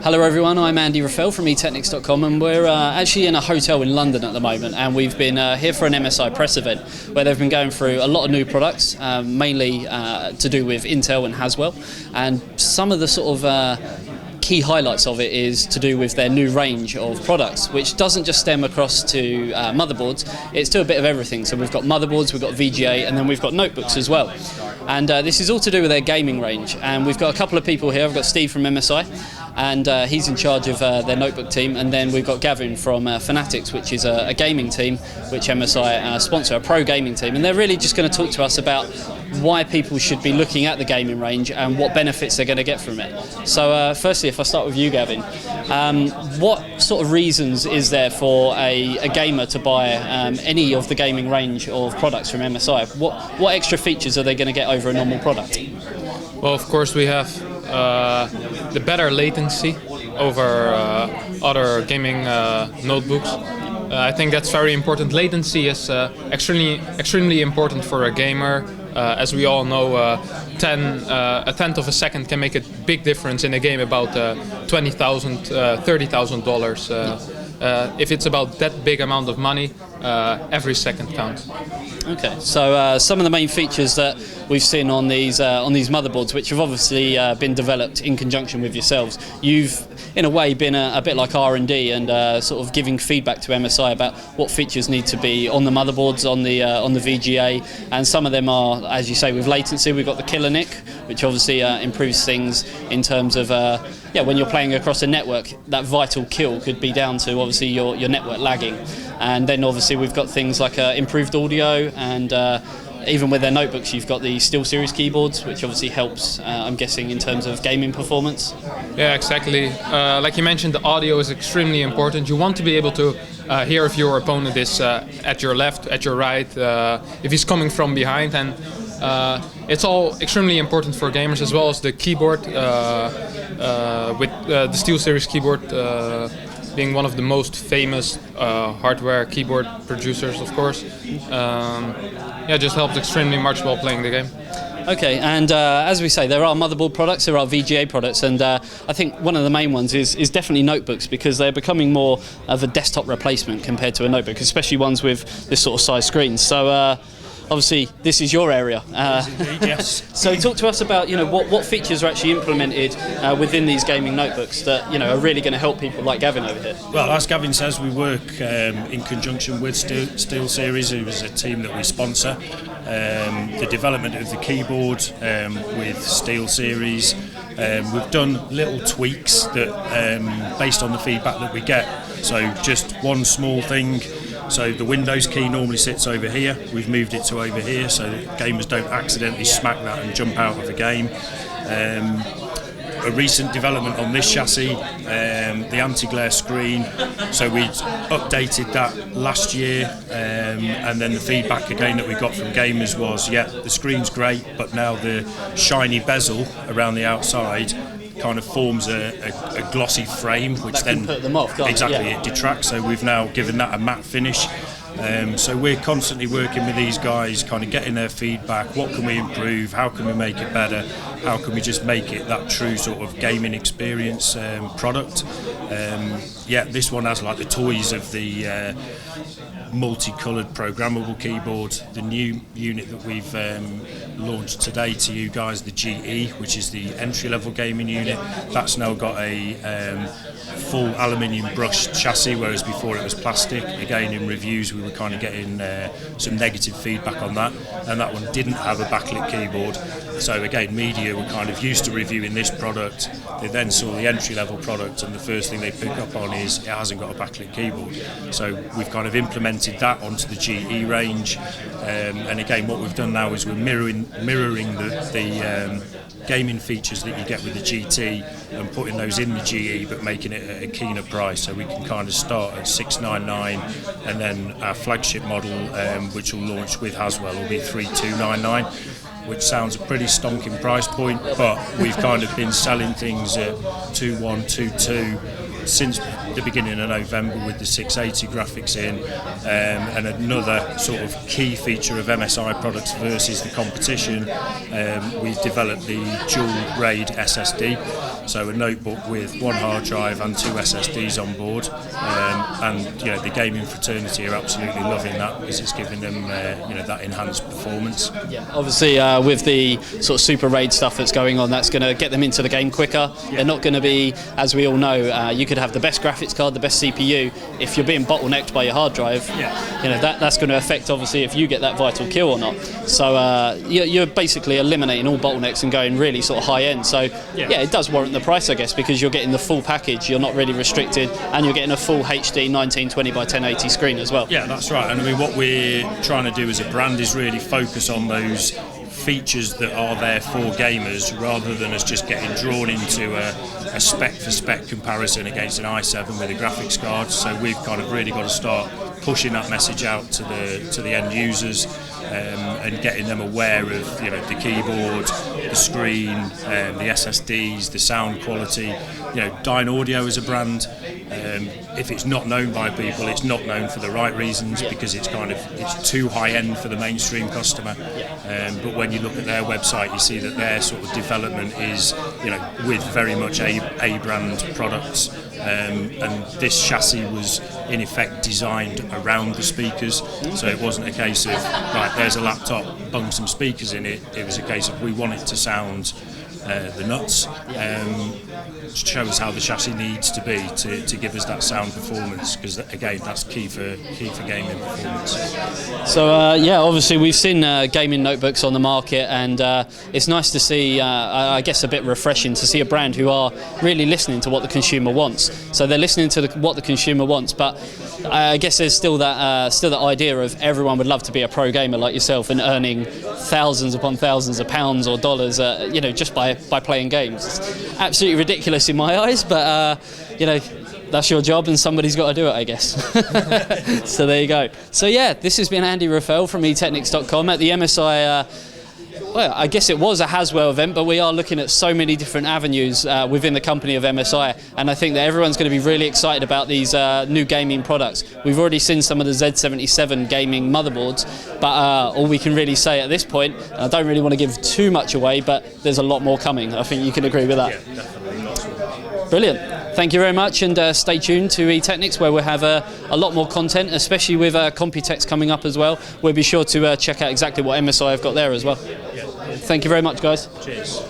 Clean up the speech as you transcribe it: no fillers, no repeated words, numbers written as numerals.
Hello everyone, I'm Andy Rafael from etechnics.com, and we're actually in a hotel in London at the moment, and we've been here for an MSI press event where they've been going through a lot of new products, mainly to do with Intel and Haswell, and some of the sort of key highlights of it is to do with their new range of products, which doesn't just stem across to motherboards, it's to a bit of everything. So we've got motherboards, we've got VGA, and then we've got notebooks as well. And this is all to do with their gaming range, and we've got a couple of people here. I've got Steve from MSI, and he's in charge of their notebook team, and then we've got Gavin from Fnatic, which is a gaming team which MSI sponsor, a pro gaming team, and they're really just going to talk to us about why people should be looking at the gaming range and what benefits they're going to get from it. So firstly, if I start with you, Gavin, what sort of reasons is there for a gamer to buy any of the gaming range of products from MSI? What extra features are they going to get over a normal product? Well, of course, we have the better latency over other gaming notebooks. I think that's very important. Latency is extremely important for a gamer. As we all know, a tenth of a second can make a big difference in a game about $20,000, $30,000. If it's about that big amount of money, every second counts. Okay, so some of the main features that we've seen on these motherboards, which have obviously been developed in conjunction with yourselves, you've in a way been a bit like R&D and sort of giving feedback to MSI about what features need to be on the motherboards, on the VGA, and some of them are, as you say, with latency. We've got the killer NIC, which obviously improves things in terms of when you're playing across a network, that vital kill could be down to obviously your network lagging. And then obviously we've got things like improved audio, and even with their notebooks you've got the SteelSeries keyboards, which obviously helps, I'm guessing, in terms of gaming performance. Yeah, exactly. Like you mentioned, the audio is extremely important. You want to be able to hear if your opponent is at your left, at your right, if he's coming from behind, and it's all extremely important for gamers, as well as the keyboard, with the SteelSeries keyboard being one of the most famous hardware keyboard producers, of course. It just helps extremely much while playing the game. Okay, and as we say, there are motherboard products, there are VGA products, and I think one of the main ones is definitely notebooks, because they're becoming more of a desktop replacement compared to a notebook, especially ones with this sort of size screens. So obviously this is your area. Indeed, yes. So talk to us about what features are actually implemented within these gaming notebooks that are really going to help people like Gavin over here. Well, as Gavin says, we work in conjunction with SteelSeries, who is a team that we sponsor. The development of the keyboard with SteelSeries. We've done little tweaks that based on the feedback that we get. So just one small thing. So the Windows key normally sits over here. We've moved it to over here so that gamers don't accidentally smack that and jump out of the game. A recent development on this chassis, the anti-glare screen. So we updated that last year, and then the feedback again that we got from gamers was, yeah, the screen's great, but now the shiny bezel around the outside kind of forms a glossy frame, which that then can put them off, exactly it detracts. So we've now given that a matte finish. So we're constantly working with these guys, kind of getting their feedback. What can we improve? How can we make it better? How can we just make it that true sort of gaming experience product? This one has like the toys of the multicoloured programmable keyboard. The new unit that we've launched today to you guys, the GE, which is the entry-level gaming unit, that's now got a full aluminium brushed chassis, whereas before it was plastic. Again, in reviews we were kind of getting some negative feedback on that, and that one didn't have a backlit keyboard. So again, media were kind of used to reviewing this product. They then saw the entry-level product, and the first thing they pick up on is it hasn't got a backlit keyboard. So we've kind of implemented that onto the GE range, and again, what we've done now is we're mirroring the gaming features that you get with the GT and putting those in the GE, but making it at a keener price. So we can kind of start at $699, and then our flagship model, which will launch with Haswell, will be $3299, which sounds a pretty stonking price point, but we've kind of been selling things at $2122 since the beginning of November with the 680 graphics in, and another sort of key feature of MSI products versus the competition, we've developed the dual RAID SSD, so a notebook with one hard drive and 2 SSDs on board, and the gaming fraternity are absolutely loving that because it's giving them that enhanced performance. Yeah, obviously with the sort of super RAID stuff that's going on, that's going to get them into the game quicker. They're not going to be, as we all know, you could have the best graphics card, the best CPU. If you're being bottlenecked by your hard drive, that's going to affect obviously if you get that vital kill or not. So you're basically eliminating all bottlenecks and going really sort of high end. So it does warrant the price, I guess, because you're getting the full package. You're not really restricted, and you're getting a full HD 1920 by 1080 screen as well. Yeah, that's right. And I mean, what we're trying to do as a brand is really focus on those features that are there for gamers, rather than us just getting drawn into a spec for spec comparison against an i7 with a graphics card. So we've kind of really got to start pushing that message out to the end users, and getting them aware of the keyboard, the screen, the SSDs, the sound quality. Dyn Audio as a brand, if it's not known by people, it's not known for the right reasons, because it's too high end for the mainstream customer. But when you look at their website, you see that their sort of development is with very much a brand products. And this chassis was in effect designed around the speakers, so it wasn't a case of right, there's a laptop, bung some speakers in it. It was a case of we want it to sound the nuts, show us how the chassis needs to be to give us that sound performance, because again that's key for gaming performance. So obviously we've seen gaming notebooks on the market, and it's nice to see, I guess a bit refreshing to see a brand who are really listening to what the consumer wants. So they're listening to what the consumer wants, but I guess there's still that idea of everyone would love to be a pro gamer like yourself and earning thousands upon thousands of pounds or dollars, just by playing games. It's absolutely ridiculous in my eyes, but that's your job and somebody's got to do it, I guess. So there you go. So this has been Andy Rafael from eTechnics.com at the MSI. I guess it was a Haswell event, but we are looking at so many different avenues within the company of MSI, and I think that everyone's going to be really excited about these new gaming products. We've already seen some of the Z77 gaming motherboards, but all we can really say at this point, I don't really want to give too much away, but there's a lot more coming. I think you can agree with that. Yeah, definitely. Lots more. Brilliant. Thank you very much, and stay tuned to eTechnics, where we'll have a lot more content, especially with Computex coming up as well. We'll be sure to check out exactly what MSI have got there as well. Thank you very much, guys. Cheers.